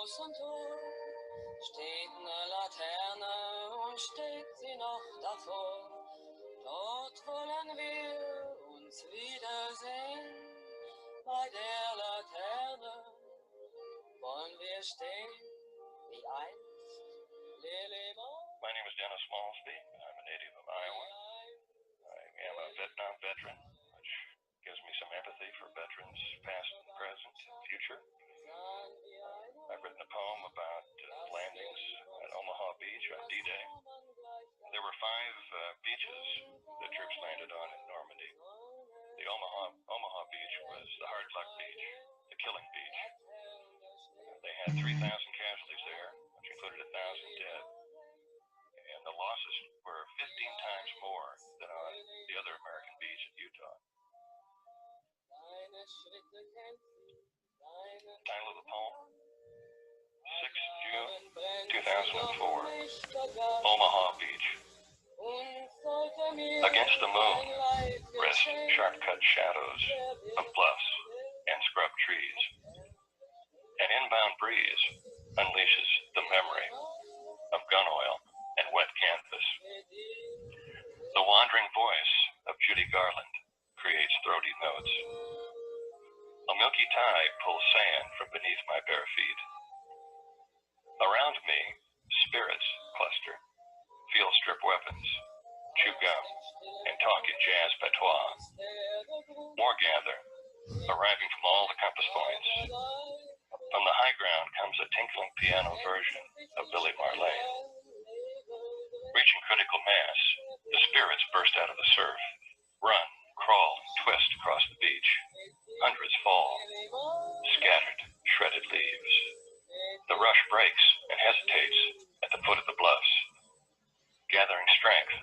großen Tor steht eine Laterne und steht sie noch davor. Dort wollen wir uns wiedersehen. Bei der Laterne wollen wir stehen wie einst Lily Marley. My name is Dennis Maulsby. I'm a native of Iowa. I am a Vietnam veteran, which gives me some empathy for veterans past, present, and future. I've written a poem about landings at Omaha Beach on D-Day. There were 5 beaches the troops landed on in Normandy. The Omaha Beach was the hard luck beach, the killing beach. They had 3,000 casualties there, which included 1,000 dead. And the losses were 15 times more than on the other American beach in Utah. Title of the poem, 6 June 2004, Omaha Beach. Against the moon rest sharp-cut shadows of bluffs and scrub trees. An inbound breeze unleashes the memory of gun oil and wet canvas. The wandering voice of Judy Garland creates throaty notes. A milky tide pulls sand from beneath my bare feet. Around me, spirits cluster, feel strip weapons, chew gum, and talk in jazz patois. More gather, arriving from all the compass points. From the high ground comes a tinkling piano version of Billy Marlene. Reaching critical mass, the spirits burst out of the surf, run, crawl, twist across the beach. Hundreds fall, scattered, shredded leaves. The rush breaks and hesitates at the foot of the bluffs. Gathering strength,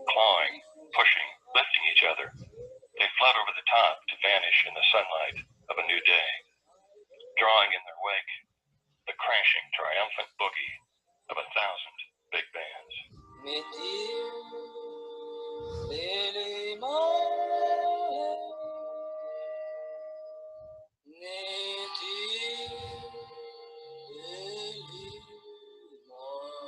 clawing, pushing, lifting each other, they float over the top to vanish in the sunlight of a new day, drawing in their wake the crashing, triumphant boogie of 1,000 big bands. Mit dir, Lily Marley, mit dir, Lily Marley.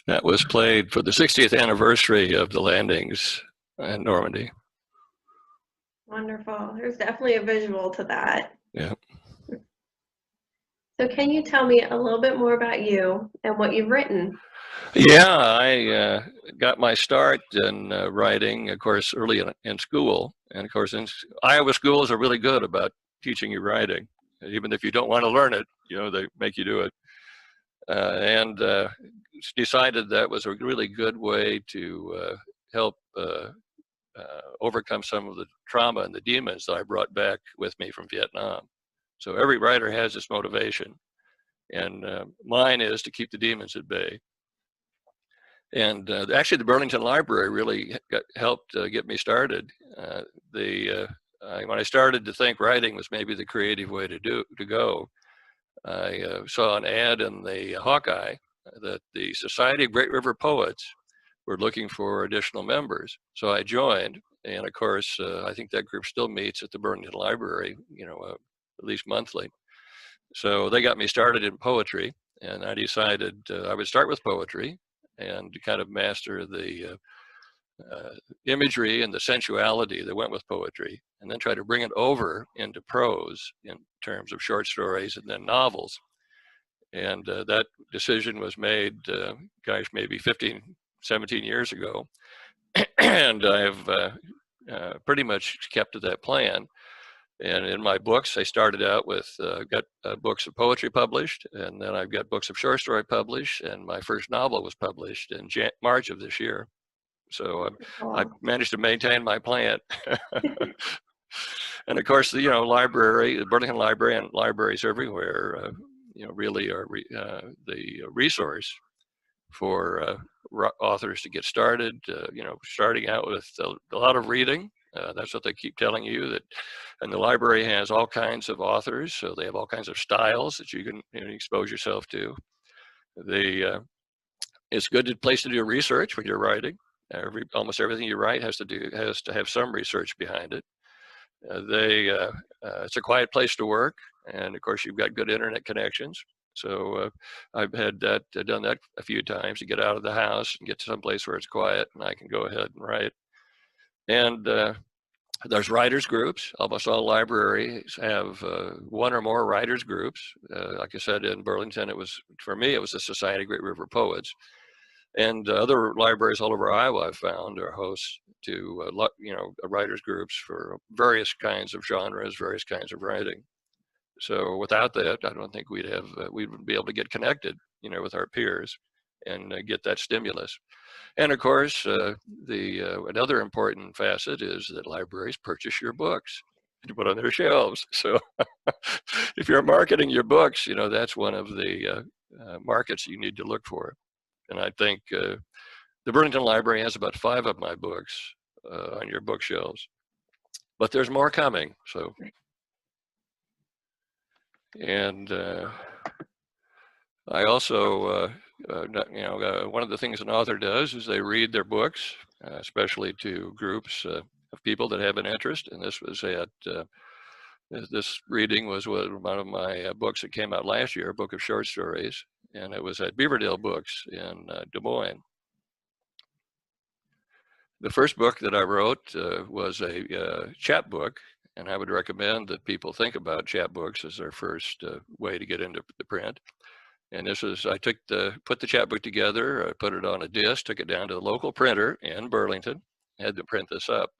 That was played for the 60th anniversary of the landings in Normandy. Wonderful. There's definitely a visual to that. Yeah. So can you tell me a little bit more about you and what you've written? Yeah, I got my start in writing, of course, early in school. And of course, Iowa schools are really good about teaching you writing. Even if you don't want to learn it, they make you do it. And decided that was a really good way to help overcome some of the trauma and the demons that I brought back with me from Vietnam. So every writer has this motivation, and mine is to keep the demons at bay. And actually, the Burlington Library really helped get me started. When I started to think writing was maybe the creative way to go, I saw an ad in the Hawkeye that the Society of Great River Poets were looking for additional members. So I joined, and of course, I think that group still meets at the Burlington Library, at least monthly. So they got me started in poetry, and I decided I would start with poetry and to kind of master the imagery and the sensuality that went with poetry, and then try to bring it over into prose in terms of short stories and then novels. And that decision was made, maybe 15, 17 years ago. And I've pretty much kept to that plan. And in my books, I started out with, got books of poetry published, and then I've got books of short story published, and my first novel was published in March of this year. So I managed to maintain my plan. And of course, the library, the Burlington Library and libraries everywhere, really are the resource for authors to get started. Starting out with a lot of reading. That's what they keep telling you, and the library has all kinds of authors, so they have all kinds of styles that you can expose yourself to. It's a good place to do research when you're writing. Almost everything you write has to have some research behind it. It's a quiet place to work, and of course you've got good internet connections. So I've had that done that a few times, to get out of the house and get to some place where it's quiet and I can go ahead and write. And there's writers groups. Almost all libraries have one or more writers groups. Like I said, in Burlington, for me it was the Society of Great River Poets. And other libraries all over Iowa, I've found, are hosts to writers groups for various kinds of genres, various kinds of writing. So without that, I don't think we wouldn't be able to get connected, with our peers and get that stimulus. And of course, another important facet is that libraries purchase your books to put on their shelves. So if you're marketing your books, that's one of the markets you need to look for. And I think the Burlington Library has about 5 of my books on your bookshelves, but there's more coming. So, and I also, one of the things an author does is they read their books, especially to groups of people that have an interest. And this was this reading was one of my books that came out last year, a book of short stories, and it was at Beaverdale Books in Des Moines. The first book that I wrote was a chapbook, and I would recommend that people think about chapbooks as their first way to get into the print. And this was, I put the chapbook together, I put it on a disc, took it down to the local printer in Burlington, had to print this up.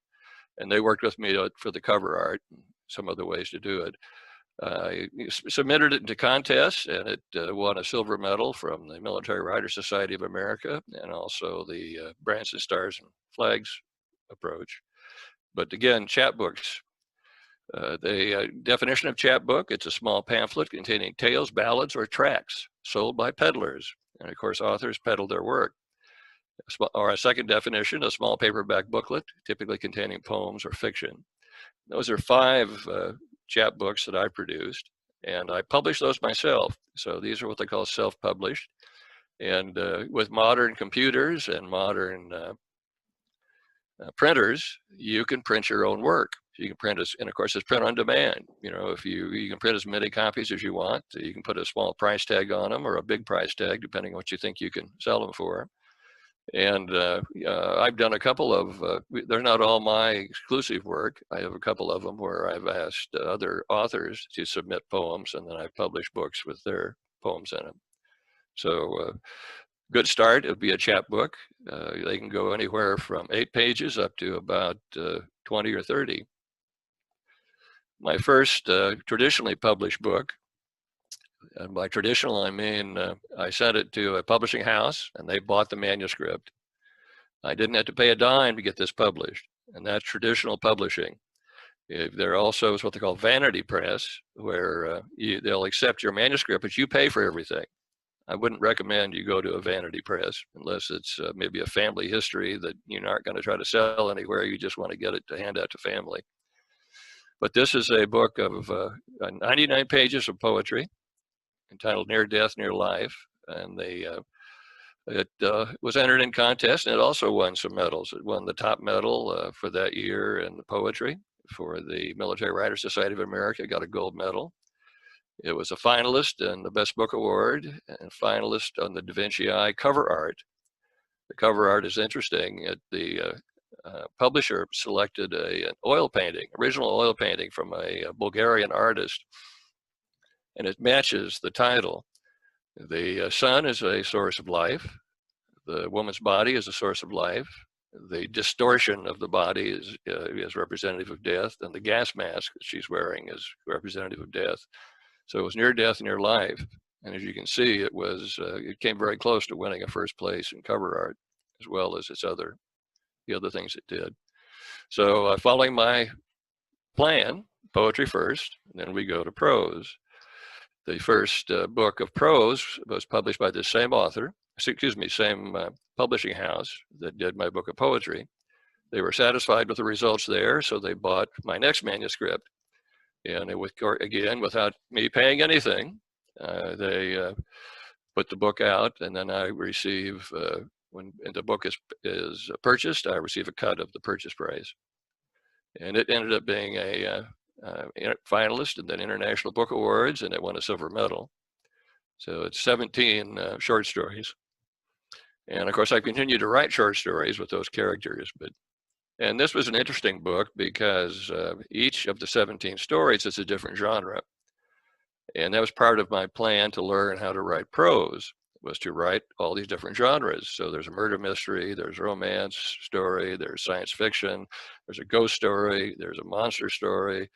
And they worked with me for the cover art and some other ways to do it. I submitted it into contests, and it won a silver medal from the Military Writers Society of America, and also the Branson Stars and Flags approach. But again, chapbooks. The definition of chapbook: it's a small pamphlet containing tales, ballads, or tracts sold by peddlers. And of course, authors peddle their work. Or a second definition: a small paperback booklet, typically containing poems or fiction. Those are 5 chapbooks that I produced, and I published those myself. So these are what they call self-published. And with modern computers and modern printers, you can print your own work. You can print and of course it's print on demand. If you can print as many copies as you want. You can put a small price tag on them or a big price tag, depending on what you think you can sell them for. And I've done a couple of, they're not all my exclusive work. I have a couple of them where I've asked other authors to submit poems, and then I've published books with their poems in them. So good start, it would be a chapbook. They can go anywhere from 8 pages up to about 20 or 30. My first traditionally published book, and by traditional, I mean I sent it to a publishing house and they bought the manuscript. I didn't have to pay a dime to get this published, and that's traditional publishing. There also is what they call vanity press, where they'll accept your manuscript, but you pay for everything. I wouldn't recommend you go to a vanity press unless it's maybe a family history that you're not going to try to sell anywhere. You just want to get it to hand out to family. But this is a book of 99 pages of poetry, entitled Near Death, Near Life. And it was entered in contest, and it also won some medals. It won the top medal for that year in the poetry for the Military Writers Society of America. It got a gold medal. It was a finalist in the Best Book Award and finalist on the Da Vinci Eye cover art. The cover art is interesting. The publisher selected an oil painting, original oil painting from a Bulgarian artist, and it matches the title. The sun is a source of life. The woman's body is a source of life. The distortion of the body is representative of death, and the gas mask that she's wearing is representative of death. So it was near death, near life. And as you can see, it came very close to winning a first place in cover art, as well as the other things it did. So following my plan, poetry first, and then we go to prose. The first book of prose was published by the same author, same publishing house that did my book of poetry. They were satisfied with the results there, so they bought my next manuscript. And again, without me paying anything, they put the book out, and then I receive when the book is purchased, I receive a cut of the purchase price. And it ended up being a finalist in the International Book Awards, and it won a silver medal. So it's 17 short stories. And of course, I continue to write short stories with those characters. And this was an interesting book because each of the 17 stories is a different genre. And that was part of my plan to learn how to write prose, was to write all these different genres. So there's a murder mystery, there's a romance story, there's science fiction, there's a ghost story, there's a monster story,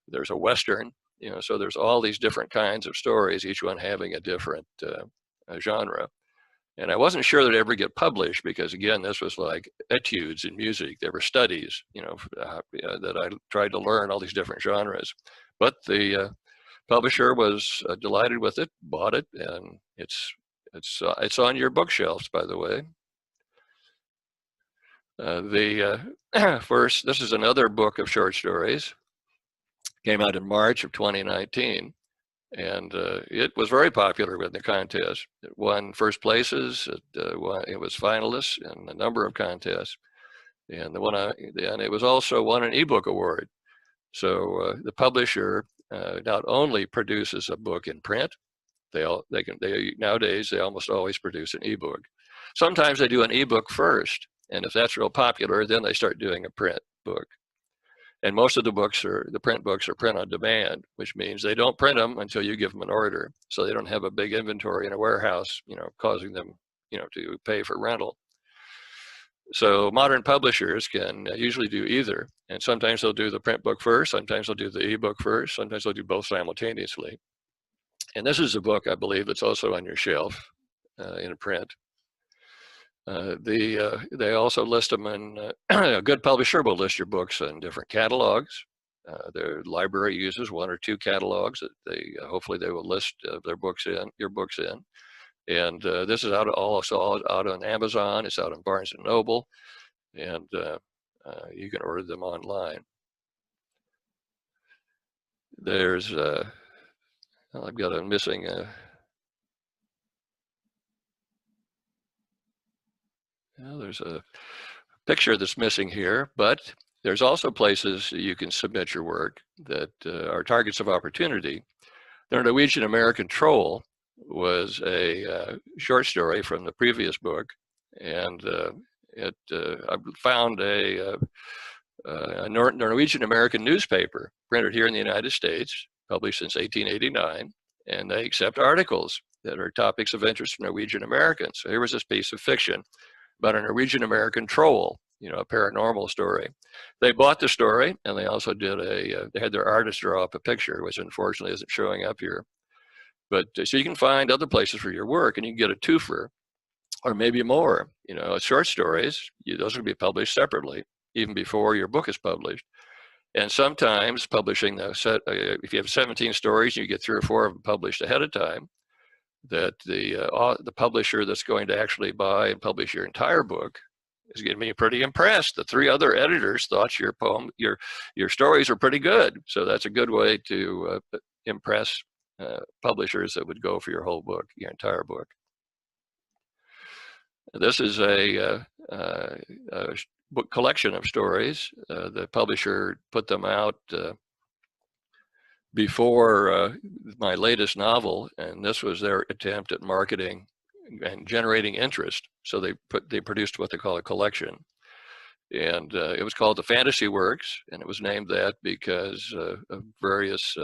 there's a Western, so there's all these different kinds of stories, each one having a different genre. And I wasn't sure that it'd ever get published because, again, this was like etudes in music. There were studies, that I tried to learn all these different genres. But the publisher was delighted with it, bought it, and it's on your bookshelves, by the way. First, this is another book of short stories. Came out in March of 2019, and it was very popular in the contest. It won first places. It was finalists in a number of contests, and it was also won an ebook award. So the publisher not only produces a book in print, nowadays they almost always produce an ebook. Sometimes they do an ebook first, and if that's real popular, then they start doing a print book. And most of the print books are print on demand, which means they don't print them until you give them an order. So they don't have a big inventory in a warehouse, causing them, to pay for rental. So modern publishers can usually do either. And sometimes they'll do the print book first, sometimes they'll do the ebook first, sometimes they'll do both simultaneously. And this is a book, I believe, that's also on your shelf in print. They also list them in, a good publisher will list your books in different catalogs. Their library uses 1 or 2 catalogs that hopefully they will list your books in. And this is also out on Amazon. It's out on Barnes and Noble, and you can order them online. There's I've got a missing. There's a picture that's missing here, but there's also places you can submit your work that are targets of opportunity. The Norwegian American Troll was a short story from the previous book, and I found a Norwegian American newspaper printed here in the United States, published since 1889, and they accept articles that are topics of interest to Norwegian Americans. So here was this piece of fiction about a Norwegian American troll, a paranormal story. They bought the story, and they also did they had their artist draw up a picture, which unfortunately isn't showing up here. But so you can find other places for your work, and you can get a twofer, or maybe more. Short stories, those will be published separately, even before your book is published. And sometimes publishing if you have 17 stories, you get 3 or 4 of them published ahead of time, that the publisher that's going to actually buy and publish your entire book is going to be pretty impressed. The 3 other editors thought your stories are pretty good. So that's a good way to impress publishers that would go for your whole book, your entire book. This is a book collection of stories. The publisher put them out before my latest novel, and this was their attempt at marketing and generating interest. So they produced what they call a collection, and it was called The Fantasy Works, and it was named that because of various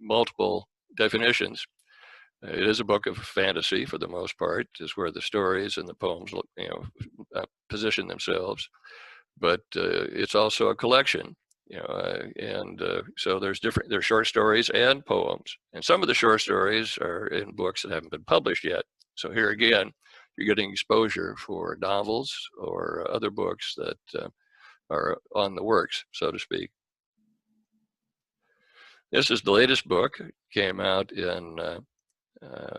multiple definitions. It is a book of fantasy for the most part, is where the stories and the poems, position themselves. But it's also a collection, so there's short stories and poems, and some of the short stories are in books that haven't been published yet. So here again, you're getting exposure for novels or other books that are on the works, so to speak. This is the latest book, came out in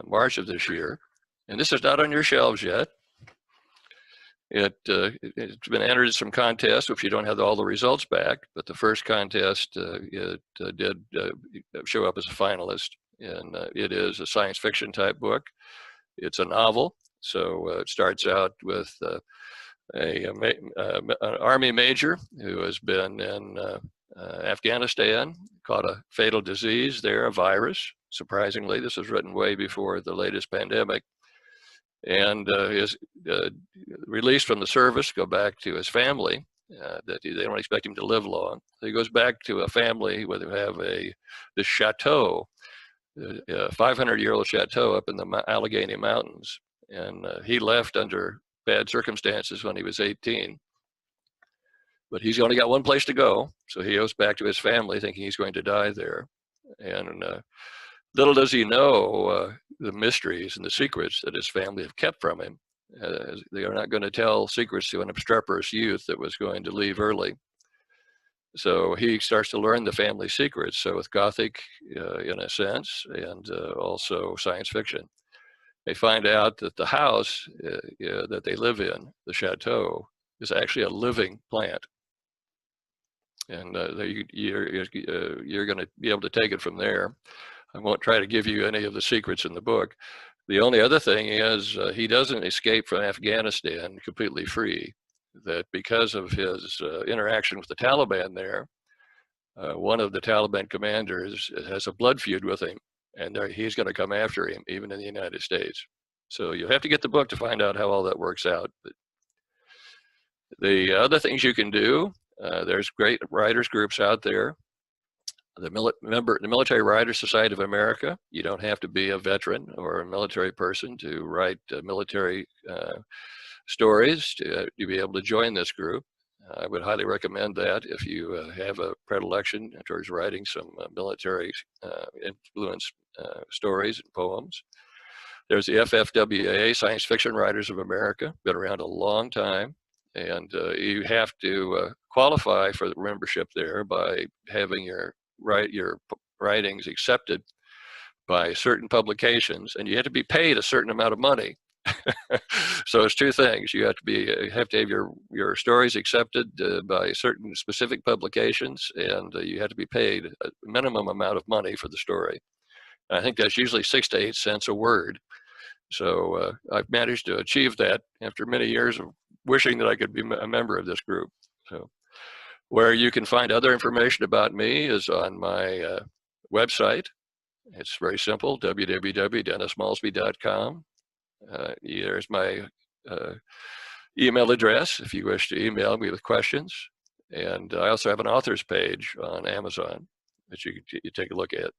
March of this year, and this is not on your shelves yet. It's been entered in some contests, which you don't have all the results back, but the first contest it did show up as a finalist, and it is a science fiction type book. It's a novel, So it starts out with an army major who has been in Afghanistan, caught a fatal disease there, a virus. Surprisingly, this was written way before the latest pandemic, and is released from the service, go back to his family. That they don't expect him to live long. So he goes back to a family where they have this chateau, a 500-year-old chateau up in the Allegheny Mountains, and he left under bad circumstances when he was 18. But he's only got one place to go, so he goes back to his family thinking he's going to die there. And little does he know the mysteries and the secrets that his family have kept from him. They are not going to tell secrets to an obstreperous youth that was going to leave early. So he starts to learn the family secrets. So with Gothic, in a sense, and also science fiction. They find out that the house that they live in, the chateau, is actually a living plant. And you're going to be able to take it from there. I won't try to give you any of the secrets in the book. The only other thing is he doesn't escape from Afghanistan completely free. That because of his interaction with the Taliban there, one of the Taliban commanders has a blood feud with him, and he's going to come after him, even in the United States. So you have to get the book to find out how all that works out. But the other things you can do, there's great writers groups out there. The Military Writers Society of America. You don't have to be a veteran or a military person to write military stories to be able to join this group. I would highly recommend that if you have a predilection towards writing some military influenced stories and poems. There's the FFWA, Science Fiction Writers of America, been around a long time. And you have to qualify for the membership there by having your writings accepted by certain publications, and you have to be paid a certain amount of money. So it's two things. You have to have your stories accepted by certain specific publications, and you have to be paid a minimum amount of money for the story. And I think that's usually 6 to 8 cents a word. So I've managed to achieve that after many years of wishing that I could be a member of this group. So where you can find other information about me is on my website. It's very simple, www.dennismaulsby.com. There's my email address if you wish to email me with questions. And I also have an author's page on Amazon that you take a look at.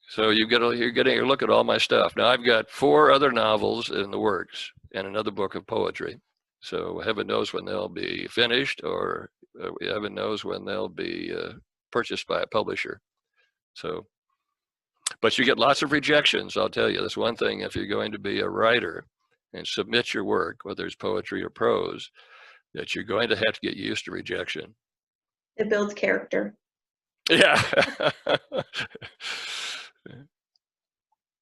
So you're getting a look at all my stuff. Now I've got 4 other novels in the works and another book of poetry. So heaven knows when they'll be finished, or heaven knows when they'll be purchased by a publisher. So, but you get lots of rejections, I'll tell you. That's one thing, if you're going to be a writer and submit your work, whether it's poetry or prose, that you're going to have to get used to rejection. It builds character. Yeah.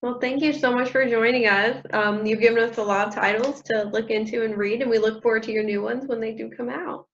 Well, thank you so much for joining us. You've given us a lot of titles to look into and read, and we look forward to your new ones when they do come out.